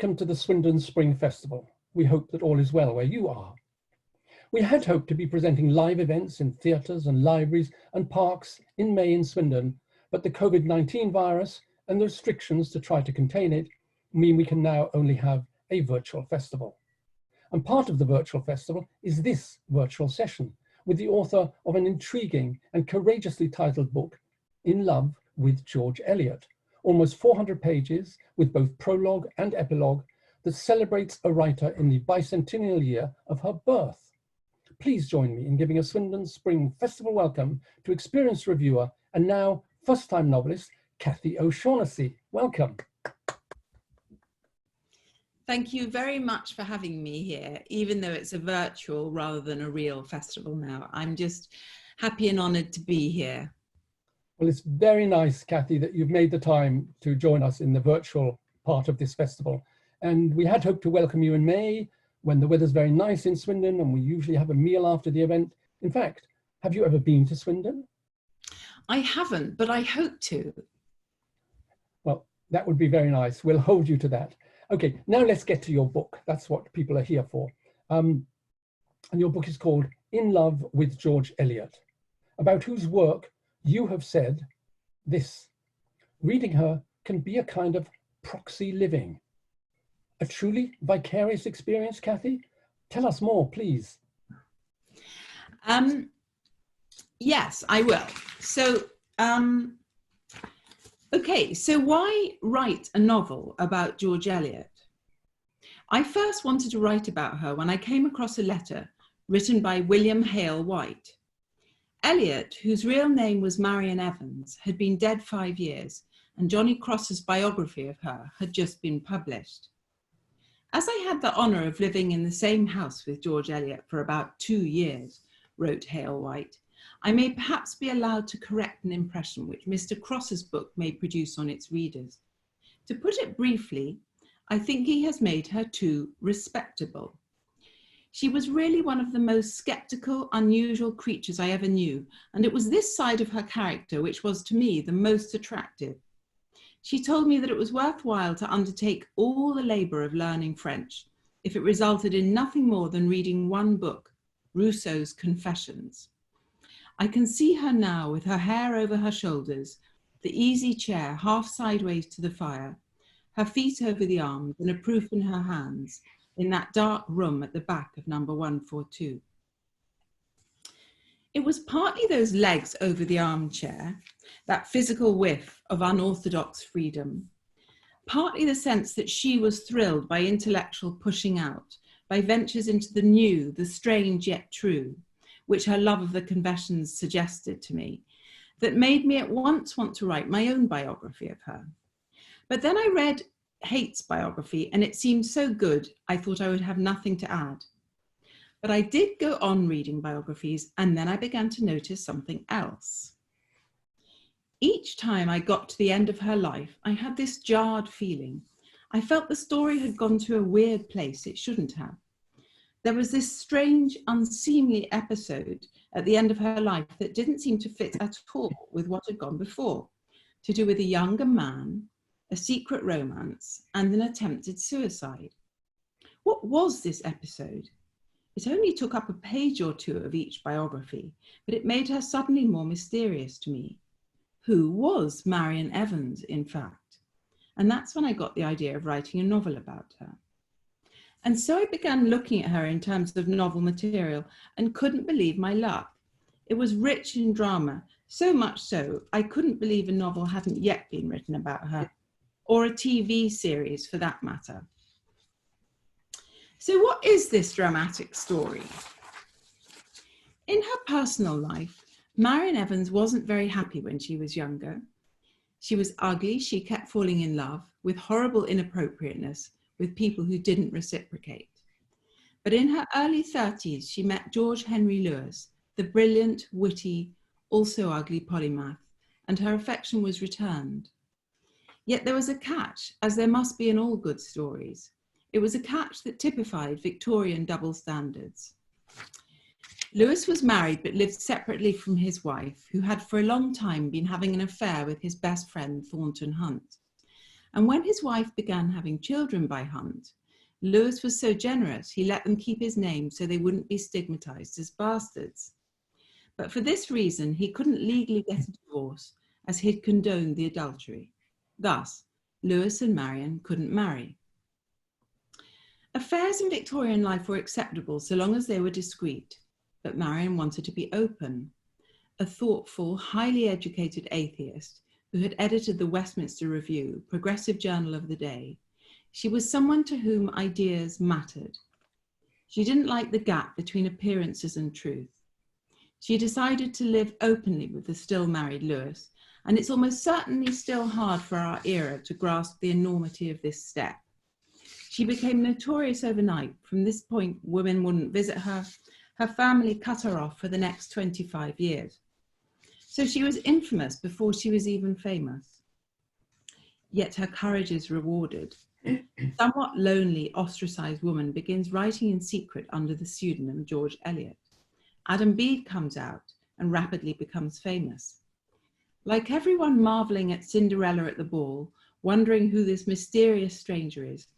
welcome to the Swindon Spring Festival. We hope that all is well where you are. We had hoped to be presenting live events in theatres and libraries and parks in May in Swindon, but the COVID-19 virus and the restrictions to try to contain it mean we can now only have a virtual festival. And part of the virtual festival is this virtual session with the author of an intriguing and courageously titled book, In Love with George Eliot, almost 400 pages with both prologue and epilogue that celebrates a writer in the bicentennial year of her birth. Please join me in giving a Swindon Spring Festival welcome to experienced reviewer and now first-time novelist, Cathy O'Shaughnessy. Welcome. Thank you very much for having me here, even though it's a virtual rather than a real festival now. I'm just happy and honoured to be here. Well, it's very nice, Cathy, that you've made the time to join us in the virtual part of this festival. And we had hoped to welcome you in May when the weather's very nice in Swindon and we usually have a meal after the event. In fact, have you ever been to Swindon? I haven't, but I hope to. Well, that would be very nice. We'll hold you to that. Okay, now let's get to your book. That's what people are here for. And your book is called In Love with George Eliot, about whose work you have said this: reading her can be a kind of proxy living. A truly vicarious experience, Cathy? Tell us more, please. Yes, I will. So, okay, so why write a novel about George Eliot? I first wanted to write about her when I came across a letter written by William Hale White. Eliot, whose real name was Marian Evans, had been dead 5 years, and Johnny Cross's biography of her had just been published. As I had the honour of living in the same house with George Eliot for about 2 years, wrote Hale White, I may perhaps be allowed to correct an impression which Mr. Cross's book may produce on its readers. To put it briefly, I think he has made her too respectable. She was really one of the most sceptical, unusual creatures I ever knew, and it was this side of her character which was to me the most attractive. She told me that it was worthwhile to undertake all the labour of learning French if it resulted in nothing more than reading one book, Rousseau's Confessions. I can see her now with her hair over her shoulders, the easy chair half sideways to the fire, her feet over the arms and a proof in her hands, in that dark room at the back of number 142. It was partly those legs over the armchair, that physical whiff of unorthodox freedom, partly the sense that she was thrilled by intellectual pushing out, by ventures into the new, the strange yet true, which her love of the confessions suggested to me, that made me at once want to write my own biography of her. But then I read Haight's biography and it seemed so good, I thought I would have nothing to add. But I did go on reading biographies and then I began to notice something else. Each time I got to the end of her life, I had this jarred feeling. I felt the story had gone to a weird place it shouldn't have. There was this strange, unseemly episode at the end of her life that didn't seem to fit at all with what had gone before, to do with a younger man, a secret romance, and an attempted suicide. What was this episode? It only took up a page or two of each biography, but it made her suddenly more mysterious to me. Who was Marian Evans, in fact? And that's when I got the idea of writing a novel about her. And so I began looking at her in terms of novel material and couldn't believe my luck. It was rich in drama, so much so I couldn't believe a novel hadn't yet been written about her, or a TV series for that matter. So what is this dramatic story? In her personal life, Marian Evans wasn't very happy when she was younger. She was ugly, she kept falling in love with horrible inappropriateness with people who didn't reciprocate. But in her early 30s, she met George Henry Lewes, the brilliant, witty, also ugly polymath, and her affection was returned. Yet there was a catch, as there must be in all good stories. It was a catch that typified Victorian double standards. Lewes was married but lived separately from his wife, who had for a long time been having an affair with his best friend, Thornton Hunt. And when his wife began having children by Hunt, Lewis was so generous he let them keep his name so they wouldn't be stigmatized as bastards. But for this reason, he couldn't legally get a divorce as he'd condoned the adultery. Thus, Lewis and Marion couldn't marry. Affairs in Victorian life were acceptable so long as they were discreet, but Marion wanted to be open. A thoughtful, highly educated atheist who had edited the Westminster Review, progressive journal of the day, she was someone to whom ideas mattered. She didn't like the gap between appearances and truth. She decided to live openly with the still married Lewis, and it's almost certainly still hard for our era to grasp the enormity of this step. She became notorious overnight. From this point, women wouldn't visit her. Her family cut her off for the next 25 years. So she was infamous before she was even famous. Yet her courage is rewarded. A somewhat lonely, ostracized woman begins writing in secret under the pseudonym George Eliot. Adam Bede comes out and rapidly becomes famous. Like everyone marveling at Cinderella at the ball, wondering who this mysterious stranger is,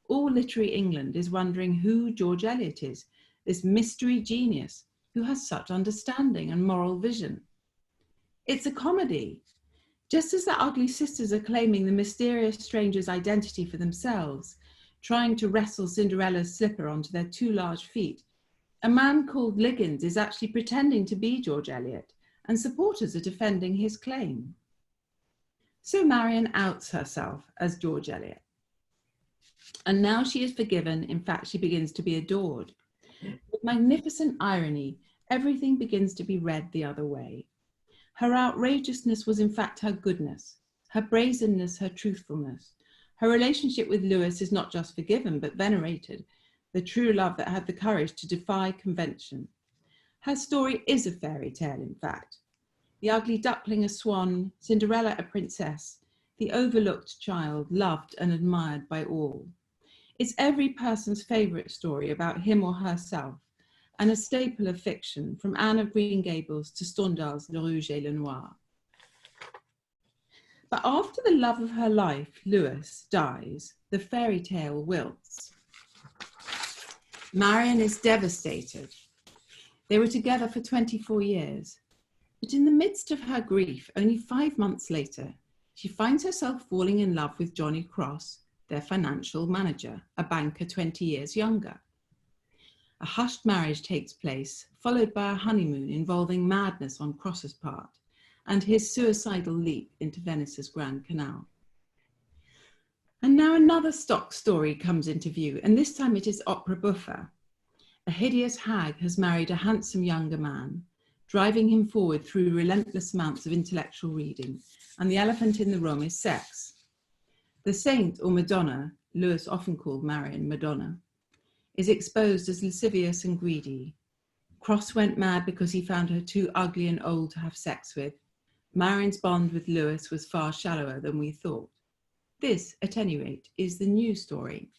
all literary England is wondering who George Eliot is, this mystery genius who has such understanding and moral vision. It's a comedy. Just as the ugly sisters are claiming the mysterious stranger's identity for themselves, trying to wrestle Cinderella's slipper onto their too large feet, a man called Liggins is actually pretending to be George Eliot, and supporters are defending his claim. So Marion outs herself as George Eliot. And now she is forgiven. In fact, she begins to be adored. With magnificent irony, everything begins to be read the other way. Her outrageousness was in fact her goodness, her brazenness, her truthfulness. Her relationship with Lewis is not just forgiven, but venerated, the true love that had the courage to defy convention. Her story is a fairy tale, in fact. The ugly duckling a swan, Cinderella a princess, the overlooked child, loved and admired by all. It's every person's favourite story about him or herself, and a staple of fiction, from Anne of Green Gables to Stendhal's Le Rouge et le Noir. But after the love of her life, Lewis, dies, the fairy tale wilts. Marion is devastated. They were together for 24 years. But in the midst of her grief, only 5 months later, she finds herself falling in love with Johnny Cross, their financial manager, a banker 20 years younger. A hushed marriage takes place, followed by a honeymoon involving madness on Cross's part and his suicidal leap into Venice's Grand Canal. And now another stock story comes into view, and this time it is opera buffa. A hideous hag has married a handsome younger man, driving him forward through relentless amounts of intellectual reading, and the elephant in the room is sex. The saint, or Madonna, Lewis often called Marion Madonna, is exposed as lascivious and greedy. Cross went mad because he found her too ugly and old to have sex with. Marion's bond with Lewis was far shallower than we thought. This, at any rate, is the new story.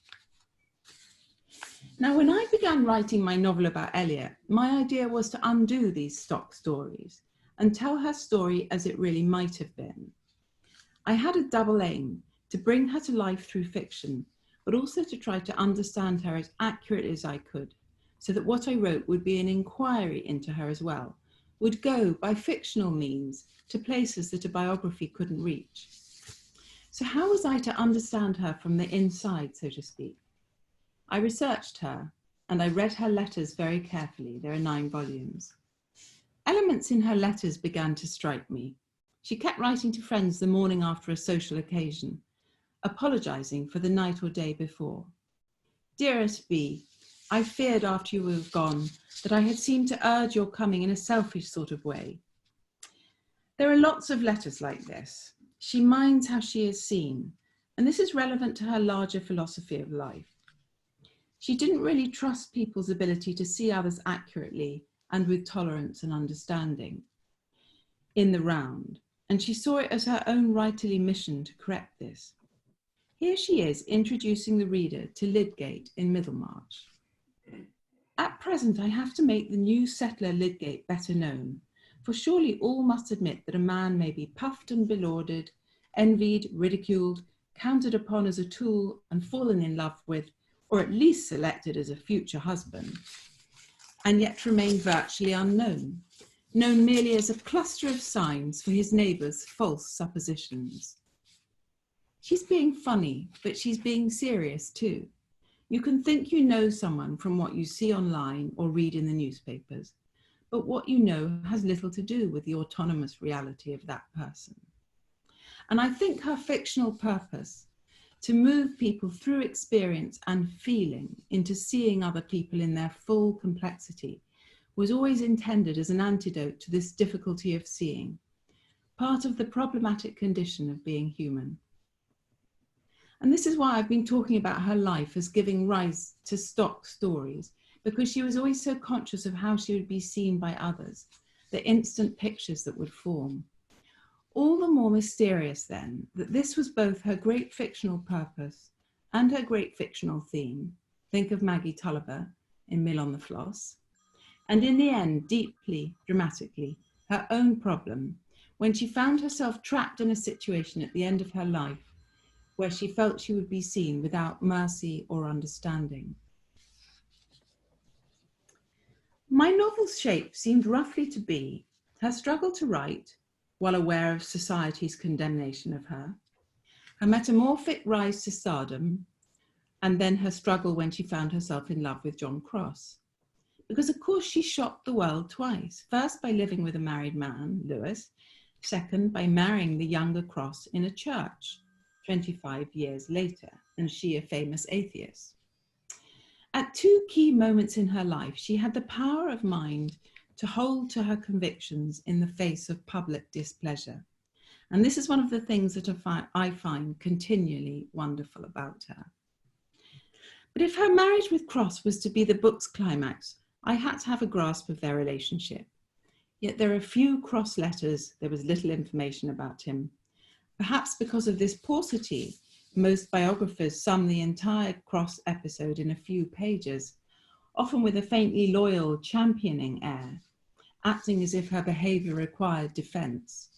Now, when I began writing my novel about Eliot, my idea was to undo these stock stories and tell her story as it really might have been. I had a double aim: to bring her to life through fiction, but also to try to understand her as accurately as I could, so that what I wrote would be an inquiry into her as well, would go by fictional means to places that a biography couldn't reach. So how was I to understand her from the inside, so to speak? I researched her, and I read her letters very carefully. There are 9 volumes. Elements in her letters began to strike me. She kept writing to friends the morning after a social occasion, apologising for the night or day before. Dearest B, I feared after you were gone that I had seemed to urge your coming in a selfish sort of way. There are lots of letters like this. She minds how she is seen, and this is relevant to her larger philosophy of life. She didn't really trust people's ability to see others accurately and with tolerance and understanding in the round, and she saw it as her own writerly mission to correct this. Here she is introducing the reader to Lydgate in Middlemarch. At present, I have to make the new settler Lydgate better known, for surely all must admit that a man may be puffed and belauded, envied, ridiculed, counted upon as a tool and fallen in love with, or at least selected as a future husband, and yet remained virtually unknown, known merely as a cluster of signs for his neighbours' false suppositions. She's being funny, but she's being serious too. You can think you know someone from what you see online or read in the newspapers, but what you know has little to do with the autonomous reality of that person. And I think her fictional purpose, to move people through experience and feeling into seeing other people in their full complexity, was always intended as an antidote to this difficulty of seeing, part of the problematic condition of being human. And this is why I've been talking about her life as giving rise to stock stories, because she was always so conscious of how she would be seen by others, the instant pictures that would form. All the more mysterious then that this was both her great fictional purpose and her great fictional theme. Think of Maggie Tulliver in Mill on the Floss. And in the end, deeply, dramatically, her own problem, when she found herself trapped in a situation at the end of her life where she felt she would be seen without mercy or understanding. My novel's shape seemed roughly to be her struggle to write, while aware of society's condemnation of her metamorphic rise to stardom, and then her struggle when she found herself in love with John Cross. Because of course she shocked the world twice, first by living with a married man, Lewis, second by marrying the younger Cross in a church 25 years later, and she a famous atheist. At two key moments in her life, she had the power of mind to hold to her convictions in the face of public displeasure. And this is one of the things that I find continually wonderful about her. But if her marriage with Cross was to be the book's climax, I had to have a grasp of their relationship. Yet there are few Cross letters, there was little information about him. Perhaps because of this paucity, most biographers sum the entire Cross episode in a few pages, often with a faintly loyal, championing air, acting as if her behaviour required defence.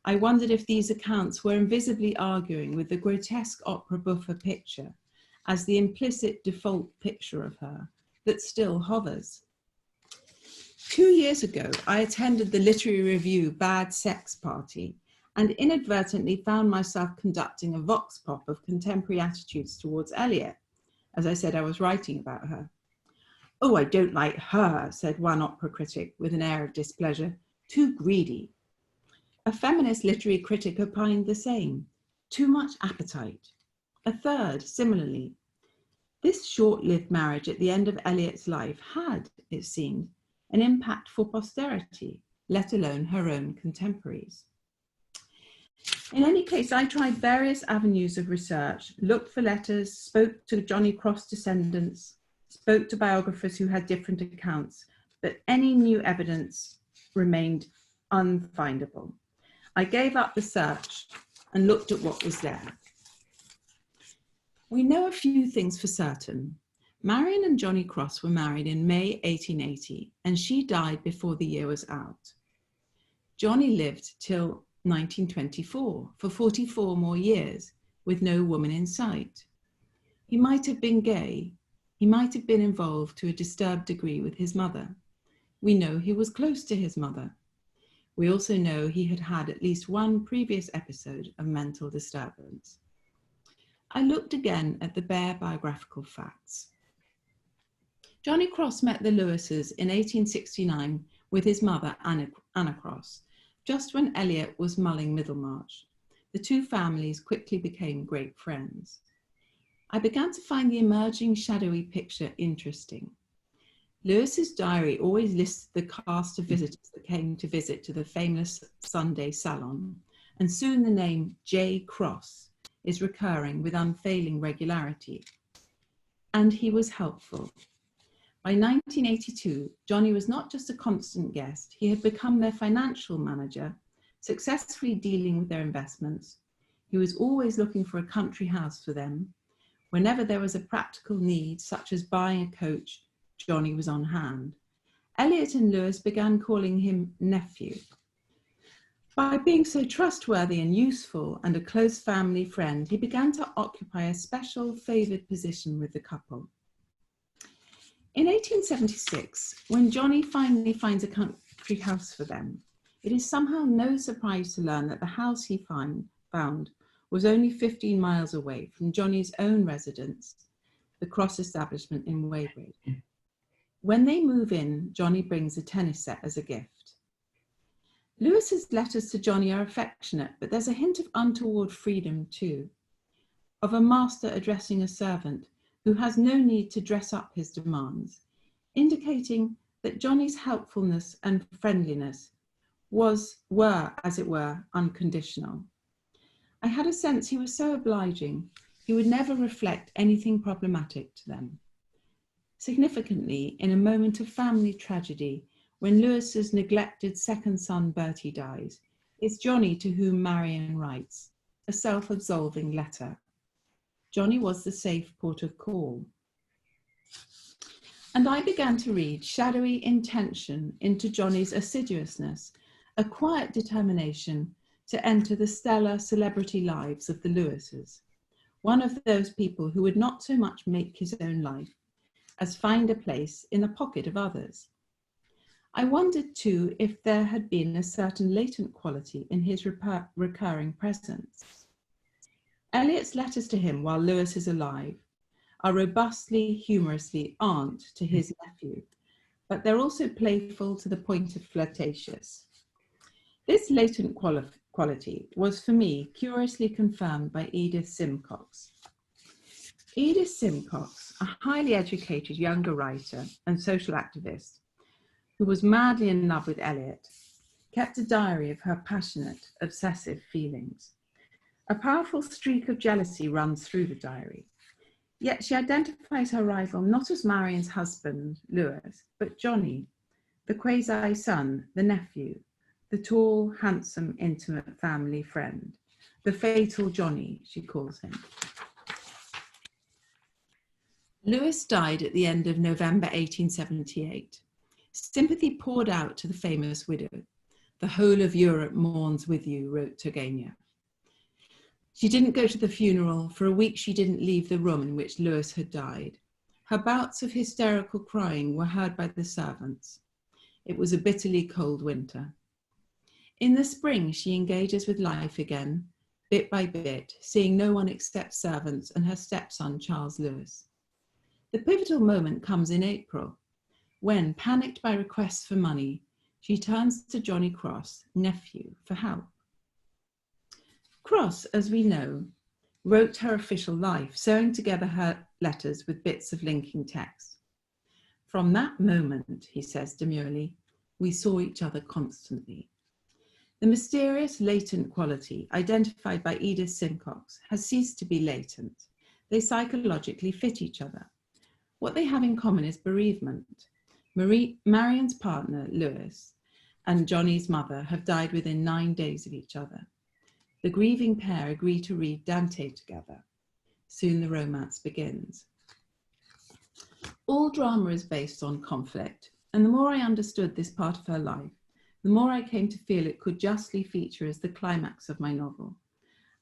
I wondered if these accounts were invisibly arguing with the grotesque opera buffa picture as the implicit default picture of her that still hovers. 2 years ago, I attended the literary review Bad Sex Party and inadvertently found myself conducting a vox pop of contemporary attitudes towards Eliot. As I said, I was writing about her. "Oh, I don't like her," said one opera critic with an air of displeasure. "Too greedy." A feminist literary critic opined the same. "Too much appetite." A third, similarly. This short-lived marriage at the end of Eliot's life had, it seemed, an impact for posterity, let alone her own contemporaries. In any case, I tried various avenues of research, looked for letters, spoke to Johnny Cross descendants, spoke to biographers who had different accounts, but any new evidence remained unfindable. I gave up the search and looked at what was there. We know a few things for certain. Marion and Johnny Cross were married in May 1880, and she died before the year was out. Johnny lived till 1924, for 44 more years, with no woman in sight. He might have been gay. He might have been involved to a disturbed degree with his mother. We know he was close to his mother. We also know he had had at least one previous episode of mental disturbance. I looked again at the bare biographical facts. Johnny Cross met the Lewises in 1869 with his mother, Anna Cross, just when Eliot was mulling Middlemarch. The two families quickly became great friends. I began to find the emerging shadowy picture interesting. Lewis's diary always listed the cast of visitors that came to visit to the famous Sunday salon, and soon the name J. Cross is recurring with unfailing regularity. And he was helpful. By 1982, Johnny was not just a constant guest, he had become their financial manager, successfully dealing with their investments. He was always looking for a country house for them. Whenever there was a practical need, such as buying a coach, Johnny was on hand. Eliot and Lewis began calling him nephew. By being so trustworthy and useful and a close family friend, he began to occupy a special favoured position with the couple. In 1876, when Johnny finally finds a country house for them, it is somehow no surprise to learn that the house he found was only 15 miles away from Johnny's own residence, the Cross establishment in Weybridge. When they move in, Johnny brings a tennis set as a gift. Lewis's letters to Johnny are affectionate, but there's a hint of untoward freedom too, of a master addressing a servant who has no need to dress up his demands, indicating that Johnny's helpfulness and friendliness were, as it were, unconditional. I had a sense he was so obliging, he would never reflect anything problematic to them. Significantly, in a moment of family tragedy, when Lewis's neglected second son Bertie dies, it's Johnny to whom Marion writes, a self-absolving letter. Johnny was the safe port of call. And I began to read shadowy intention into Johnny's assiduousness, a quiet determination to enter the stellar celebrity lives of the Lewises, one of those people who would not so much make his own life as find a place in the pocket of others. I wondered too if there had been a certain latent quality in his recurring presence. Eliot's letters to him while Lewis is alive are robustly, humorously aunt to his nephew, but they're also playful to the point of flirtatious. This latent quality was for me curiously confirmed by Edith Simcox. Edith Simcox, a highly educated younger writer and social activist who was madly in love with Eliot, kept a diary of her passionate, obsessive feelings. A powerful streak of jealousy runs through the diary, yet she identifies her rival not as Marion's husband, Lewis, but Johnny, the quasi-son, the nephew, the tall, handsome, intimate family friend, the fatal Johnny, she calls him. Lewis died at the end of November 1878. Sympathy poured out to the famous widow. The whole of Europe mourns with you, wrote Turgenev. She didn't go to the funeral. For a week she didn't leave the room in which Lewis had died. Her bouts of hysterical crying were heard by the servants. It was a bitterly cold winter. In the spring, she engages with life again, bit by bit, seeing no one except servants and her stepson, Charles Lewis. The pivotal moment comes in April, when, panicked by requests for money, she turns to Johnny Cross, nephew, for help. Cross, as we know, wrote her official life, sewing together her letters with bits of linking text. From that moment, he says demurely, we saw each other constantly. The mysterious latent quality identified by Edith Simcox has ceased to be latent. They psychologically fit each other. What they have in common is bereavement. Marion's partner, Lewis, and Johnny's mother have died within 9 days of each other. The grieving pair agree to read Dante together. Soon the romance begins. All drama is based on conflict, and the more I understood this part of her life, the more I came to feel it could justly feature as the climax of my novel.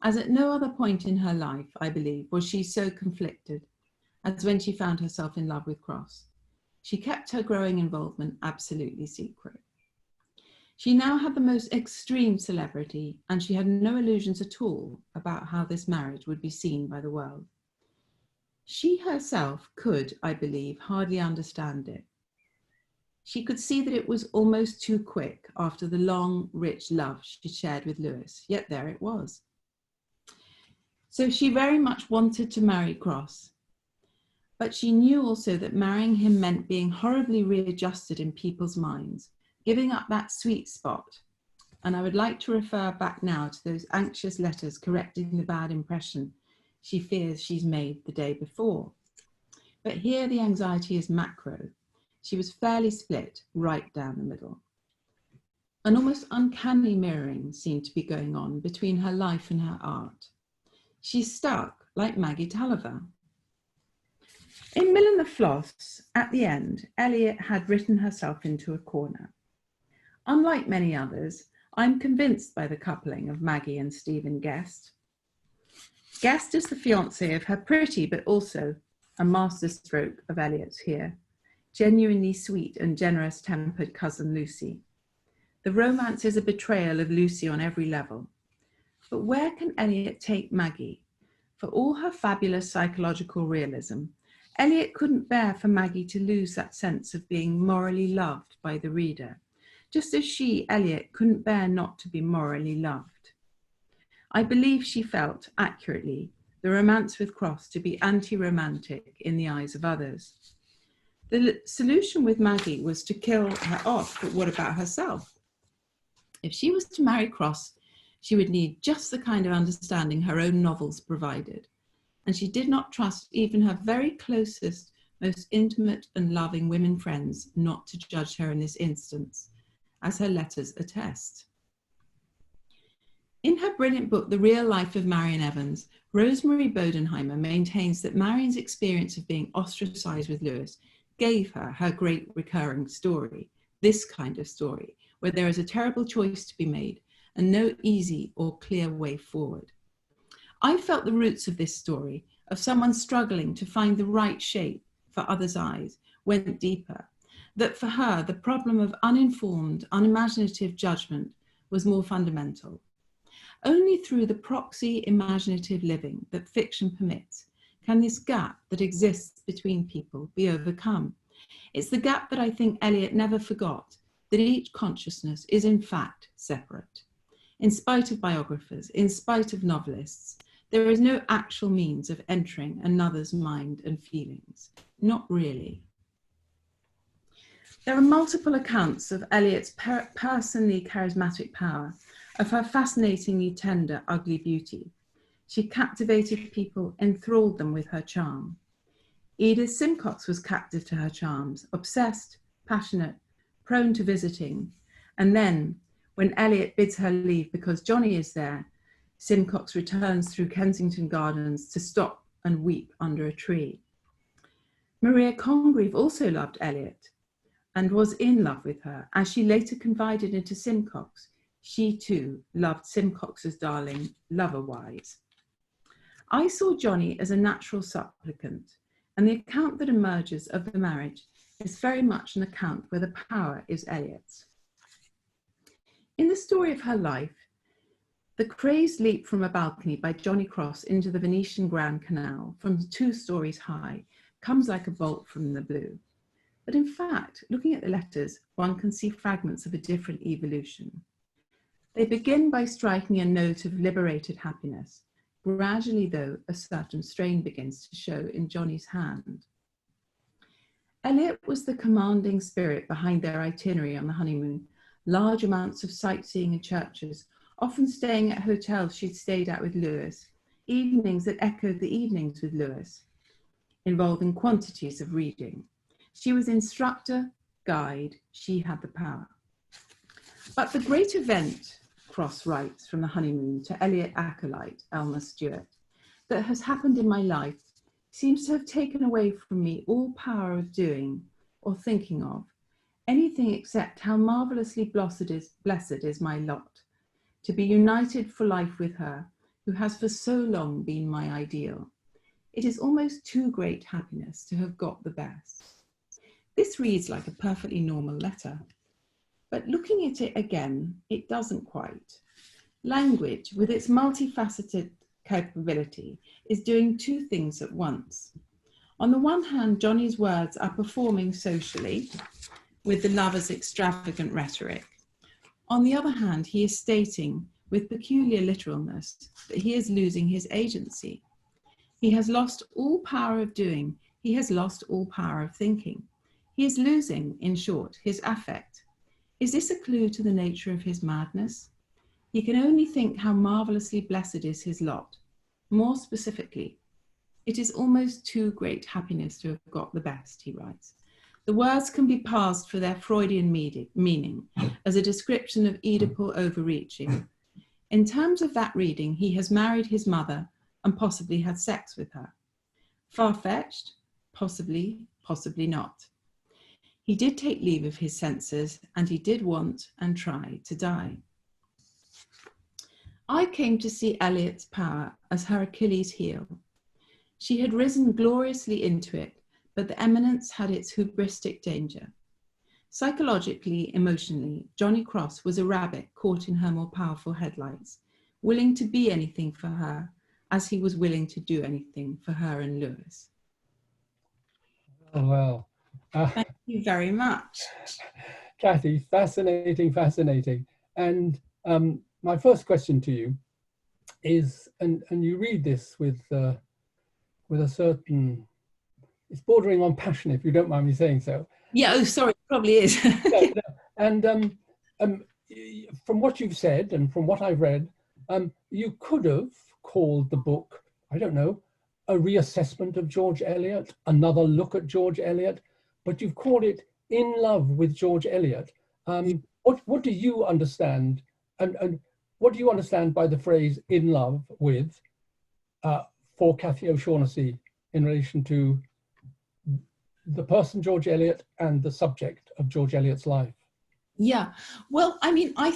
As at no other point in her life, I believe, was she so conflicted as when she found herself in love with Cross. She kept her growing involvement absolutely secret. She now had the most extreme celebrity, and she had no illusions at all about how this marriage would be seen by the world. She herself could, I believe, hardly understand it. She could see that it was almost too quick after the long, rich love she shared with Lewis, yet there it was. So she very much wanted to marry Cross, but she knew also that marrying him meant being horribly readjusted in people's minds, giving up that sweet spot. And I would like to refer back now to those anxious letters correcting the bad impression she fears she's made the day before. But here the anxiety is macro. She was fairly split right down the middle. An almost uncanny mirroring seemed to be going on between her life and her art. She's stuck like Maggie Tulliver. In Mill and the Floss, at the end, Eliot had written herself into a corner. Unlike many others, I'm convinced by the coupling of Maggie and Stephen Guest. Guest is the fiancé of her pretty but also a masterstroke of Eliot's here, genuinely sweet and generous-tempered cousin Lucy. The romance is a betrayal of Lucy on every level. But where can Eliot take Maggie? For all her fabulous psychological realism, Eliot couldn't bear for Maggie to lose that sense of being morally loved by the reader, just as she, Eliot, couldn't bear not to be morally loved. I believe she felt, accurately, the romance with Cross to be anti-romantic in the eyes of others. The solution with Maggie was to kill her off, but what about herself? If she was to marry Cross, she would need just the kind of understanding her own novels provided. And she did not trust even her very closest, most intimate and loving women friends not to judge her in this instance, as her letters attest. In her brilliant book, The Real Life of Marian Evans, Rosemary Bodenheimer maintains that Marian's experience of being ostracized with Lewis gave her her great recurring story, this kind of story, where there is a terrible choice to be made and no easy or clear way forward. I felt the roots of this story, of someone struggling to find the right shape for others' eyes, went deeper, that for her, the problem of uninformed, unimaginative judgment was more fundamental. Only through the proxy imaginative living that fiction permits can this gap that exists between people be overcome. It's the gap that I think Eliot never forgot, that each consciousness is in fact separate. In spite of biographers, in spite of novelists, there is no actual means of entering another's mind and feelings. Not really. There are multiple accounts of Eliot's personally charismatic power, of her fascinatingly tender, ugly beauty. She captivated people, enthralled them with her charm. Edith Simcox was captive to her charms, obsessed, passionate, prone to visiting. And then, when Eliot bids her leave because Johnny is there, Simcox returns through Kensington Gardens to stop and weep under a tree. Maria Congreve also loved Eliot and was in love with her. As she later confided into Simcox, she too loved Simcox's darling, lover-wise. I saw Johnny as a natural supplicant, and the account that emerges of the marriage is very much an account where the power is Eliot's. In the story of her life, the crazed leap from a balcony by Johnny Cross into the Venetian Grand Canal from 2 stories high comes like a bolt from the blue. But in fact, looking at the letters, one can see fragments of a different evolution. They begin by striking a note of liberated happiness. Gradually, though, a certain strain begins to show in Johnny's hand. Eliot was the commanding spirit behind their itinerary on the honeymoon, large amounts of sightseeing and churches, often staying at hotels she'd stayed at with Lewis, evenings that echoed the evenings with Lewis, involving quantities of reading. She was instructor, guide, she had the power. But the great event, Cross writes from the honeymoon to Eliot acolyte Elmer Stewart, that has happened in my life seems to have taken away from me all power of doing or thinking of anything except how marvelously blessed is my lot, to be united for life with her, who has for so long been my ideal. It is almost too great happiness to have got the best. This reads like a perfectly normal letter, but looking at it again, it doesn't quite. Language, with its multifaceted capability, is doing 2 things at once. On the one hand, Johnny's words are performing socially with the lover's extravagant rhetoric. On the other hand, he is stating with peculiar literalness that he is losing his agency. He has lost all power of doing. He has lost all power of thinking. He is losing, in short, his affect. Is this a clue to the nature of his madness? He can only think how marvelously blessed is his lot. More specifically, it is almost too great happiness to have got the best, he writes. The words can be parsed for their Freudian meaning as a description of Oedipal overreaching. In terms of that reading, he has married his mother and possibly had sex with her. Far-fetched? Possibly, possibly not. He did take leave of his senses, and he did want and try to die. I came to see Eliot's power as her Achilles' heel. She had risen gloriously into it, but the eminence had its hubristic danger. Psychologically, emotionally, Johnny Cross was a rabbit caught in her more powerful headlights, willing to be anything for her, as he was willing to do anything for her and Lewis. Oh, well. Thank you very much. Kathy, fascinating, fascinating. And my first question to you is, and you read this with a certain, it's bordering on passion, if you don't mind me saying so. Yeah, oh, sorry, it probably is. Yeah, and from what you've said and from what I've read, you could have called the book, I don't know, a reassessment of George Eliot, another look at George Eliot, but you've called it In Love with George Eliot. What do you understand, and what do you understand by the phrase "in love with" for Kathy O'Shaughnessy in relation to the person George Eliot and the subject of George Eliot's life? Yeah, well, I mean, I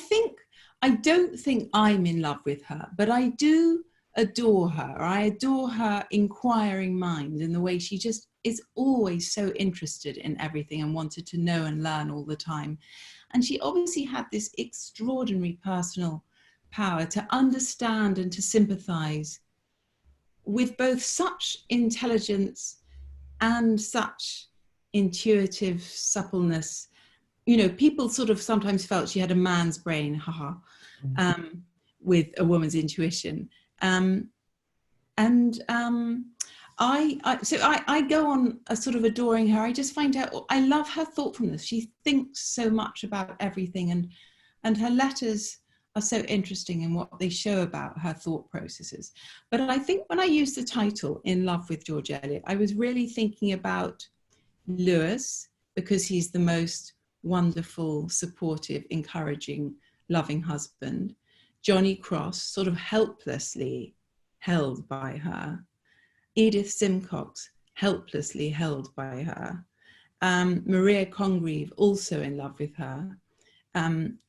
don't think I'm in love with her, but I do adore her. I adore her inquiring mind and the way she just is always so interested in everything and wanted to know and learn all the time. And she obviously had this extraordinary personal power to understand and to sympathize with both such intelligence and such intuitive suppleness. You know, people sort of sometimes felt she had a man's brain, with a woman's intuition. I go on a sort of adoring her. I just find out, I love her thoughtfulness. She thinks so much about everything, and her letters are so interesting in what they show about her thought processes. But I think when I used the title In Love with George Eliot, I was really thinking about Lewis, because he's the most wonderful, supportive, encouraging, loving husband. Johnny Cross, sort of helplessly held by her. Edith Simcox, helplessly held by her. Maria Congreve, also in love with her.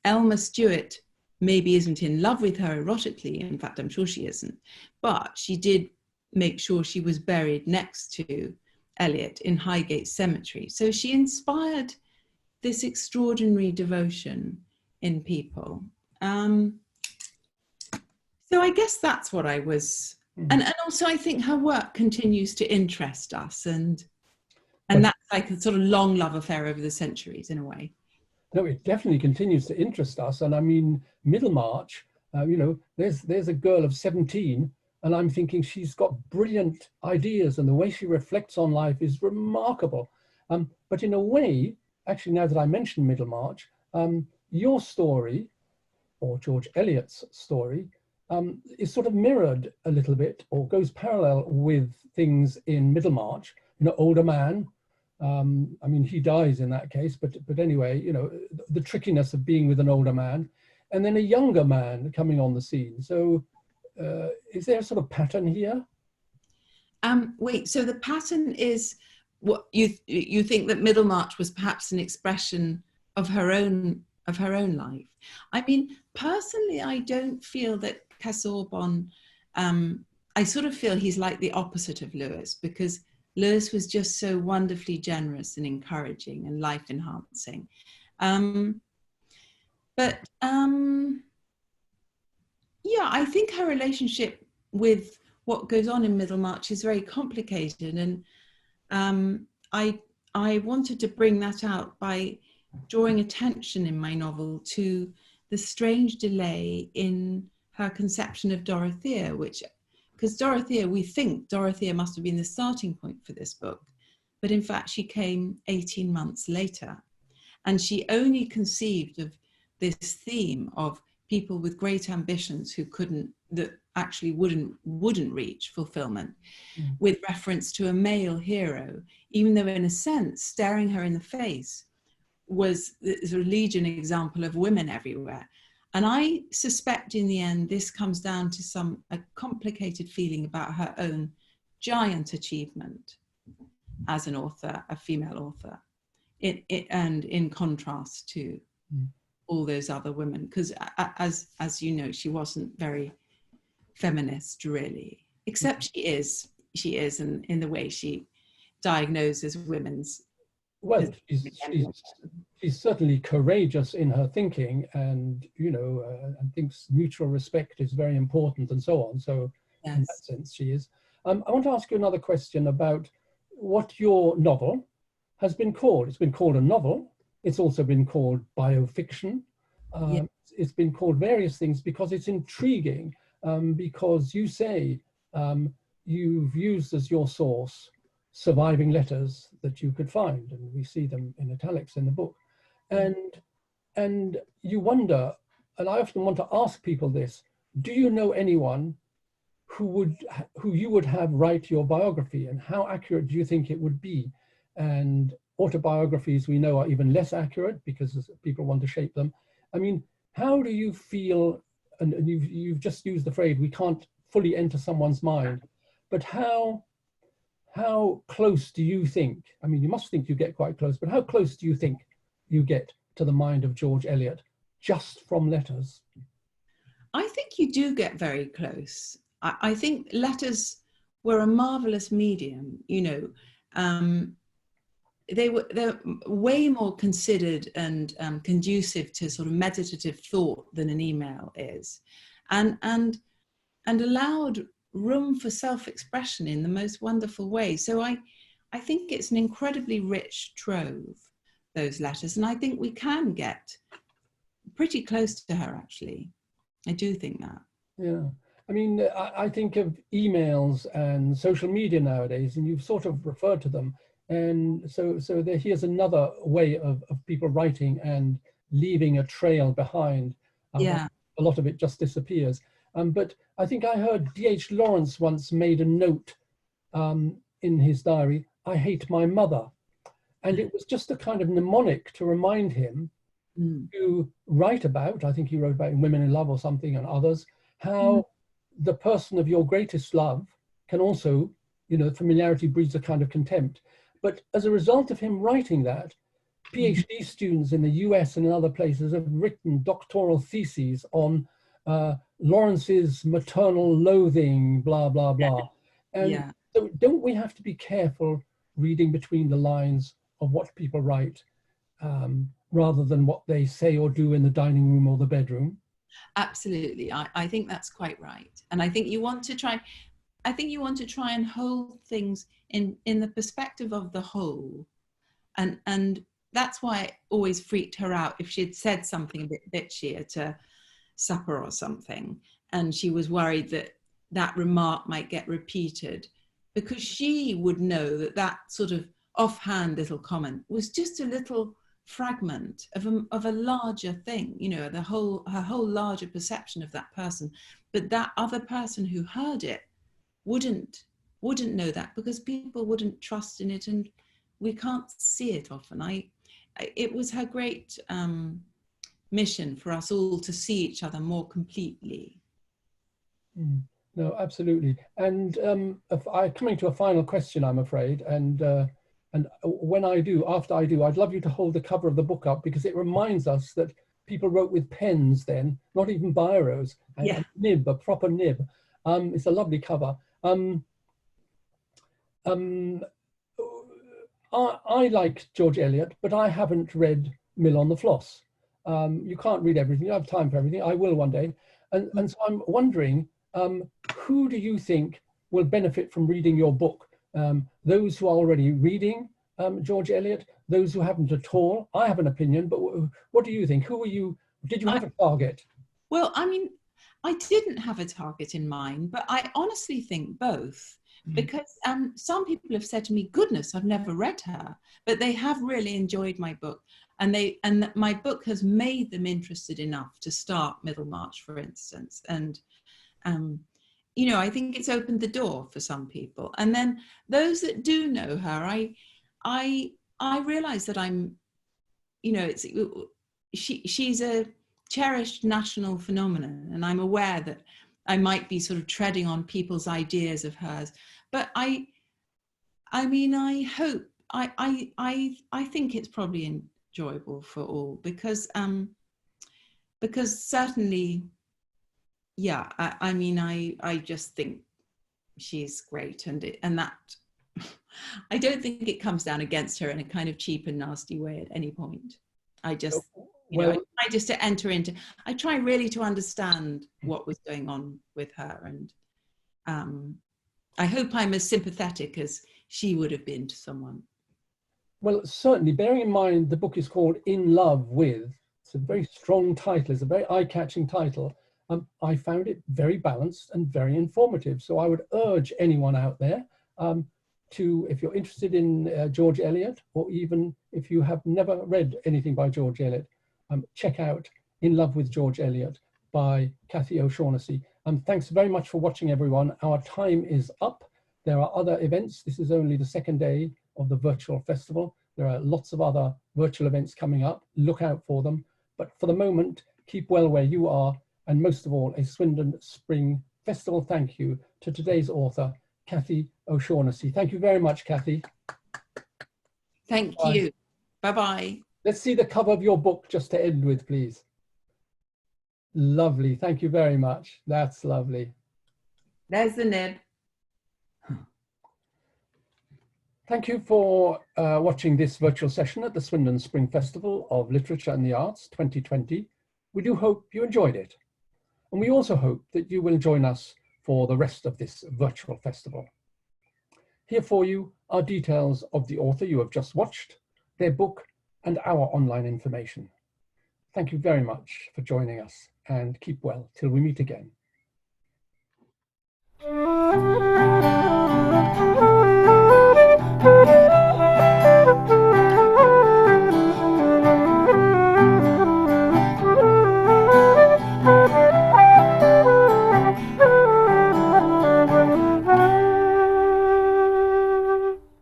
Elma Stewart maybe isn't in love with her erotically. In fact, I'm sure she isn't. But she did make sure she was buried next to Eliot in Highgate Cemetery. So she inspired this extraordinary devotion in people. So I guess that's what I was, and also I think her work continues to interest us, and that's like a sort of long love affair over the centuries in a way. No, it definitely continues to interest us. And I mean, Middlemarch, you know, there's a girl of 17, and I'm thinking she's got brilliant ideas, and the way she reflects on life is remarkable. But in a way, actually, now that I mentioned Middlemarch, your story, or George Eliot's story, is sort of mirrored a little bit, or goes parallel with things in Middlemarch. You know, older man. I mean, he dies in that case, but anyway, you know, the trickiness of being with an older man, and then a younger man coming on the scene. So, is there a sort of pattern here? Wait, so the pattern is what you think that Middlemarch was perhaps an expression of her own life. I mean, personally, I don't feel that Casaubon, I sort of feel he's like the opposite of Lewis, because Lewis was just so wonderfully generous and encouraging and life enhancing. Yeah, I think her relationship with what goes on in Middlemarch is very complicated, and I wanted to bring that out by drawing attention in my novel to the strange delay in her conception of Dorothea, because Dorothea, we think Dorothea must have been the starting point for this book, but in fact she came 18 months later, and she only conceived of this theme of people with great ambitions that actually wouldn't reach fulfillment, with reference to a male hero, even though in a sense staring her in the face was a legion example of women everywhere. And I suspect in the end this comes down to a complicated feeling about her own giant achievement as an author, a female author, and in contrast to all those other women, because as you know, she wasn't very feminist really, except she is in the way she diagnoses women's. Well, she's certainly courageous in her thinking, and and thinks mutual respect is very important, and so on. So, Yes. in that sense, she is. I want to ask you another question about what your novel has been called. It's been called a novel. It's also been called biofiction. Yeah. It's been called various things because it's intriguing. Because you say you've used as your source surviving letters that you could find, and we see them in italics in the book, and you wonder, and I often want to ask people this: do you know anyone who you would have write your biography, and how accurate do you think it would be? And autobiographies, we know, are even less accurate because people want to shape them. I mean, how do you feel? And you've just used the phrase, we can't fully enter someone's mind, but how close do you think, I mean, you must think you get quite close, but how close do you think you get to the mind of George Eliot just from letters? I think you do get very close. I think letters were a marvelous medium, they're way more considered and conducive to sort of meditative thought than an email is, and allowed room for self-expression in the most wonderful way. So I think it's an incredibly rich trove, those letters, and I think we can get pretty close to her, actually. I do think that. Yeah. I mean, I think of emails and social media nowadays, and you've sort of referred to them. And so here's another way of people writing and leaving a trail behind. Yeah. A lot of it just disappears. But I think I heard D.H. Lawrence once made a note in his diary, "I hate my mother." And it was just a kind of mnemonic to remind him to write about, I think he wrote about in Women in Love or something, and others, how the person of your greatest love can also, familiarity breeds a kind of contempt. But as a result of him writing that, PhD students in the US and in other places have written doctoral theses on Lawrence's maternal loathing, blah, blah, blah. And so don't we have to be careful reading between the lines of what people write rather than what they say or do in the dining room or the bedroom? Absolutely. I think that's quite right. And I think you want to try and hold things in the perspective of the whole. And that's why it always freaked her out if she had said something a bit bitchy at a supper or something, and she was worried that that remark might get repeated, because she would know that that sort of offhand little comment was just a little fragment of a larger thing, her whole larger perception of that person. But that other person who heard it wouldn't know that, because people wouldn't trust in it, and we can't see it often. It was her great mission for us all to see each other more completely. No, absolutely. And I'm coming to a final question, I'm afraid. And when I do, after I do, I'd love you to hold the cover of the book up, because it reminds us that people wrote with pens then, not even biros, and a nib, a proper nib. It's a lovely cover. I like George Eliot, but I haven't read Mill on the Floss. You can't read everything. You have time for everything. I will one day. And so I'm wondering, who do you think will benefit from reading your book? Those who are already reading George Eliot, those who haven't at all? I have an opinion, but what do you think? Who are you? Did you have a target? Well, I mean, I didn't have a target in mind, but I honestly think both. Because some people have said to me, goodness, I've never read her, but they have really enjoyed my book, and my book has made them interested enough to start Middlemarch, for instance. And I think it's opened the door for some people. And then those that do know her, I realize that she's a cherished national phenomenon, and I'm aware that I might be sort of treading on people's ideas of hers. But I hope, I think it's probably enjoyable for all, because because certainly, yeah, I mean, I just think she's great, and that I don't think it comes down against her in a kind of cheap and nasty way at any point. I just, you know, I try just to enter into, I try really to understand what was going on with her, and I hope I'm as sympathetic as she would have been to someone. Well, certainly, bearing in mind the book is called In Love With, it's a very strong title, it's a very eye-catching title. I found it very balanced and very informative. So I would urge anyone out there to, if you're interested in George Eliot, or even if you have never read anything by George Eliot, check out In Love With George Eliot by Cathy O'Shaughnessy. Thanks very much for watching, everyone. Our time is up. There are other events. This is only the second day of the virtual festival. There are lots of other virtual events coming up. Look out for them. But for the moment, keep well where you are. And most of all, a Swindon Spring Festival thank you to today's author, Cathy O'Shaughnessy. Thank you very much, Cathy. Thank you. Bye-bye. Let's see the cover of your book just to end with, please. Lovely. Thank you very much. That's lovely. There's the nib. Thank you for watching this virtual session at the Swindon Spring Festival of Literature and the Arts 2020. We do hope you enjoyed it. And we also hope that you will join us for the rest of this virtual festival. Here for you are details of the author you have just watched, their book, and our online information. Thank you very much for joining us, and keep well till we meet again.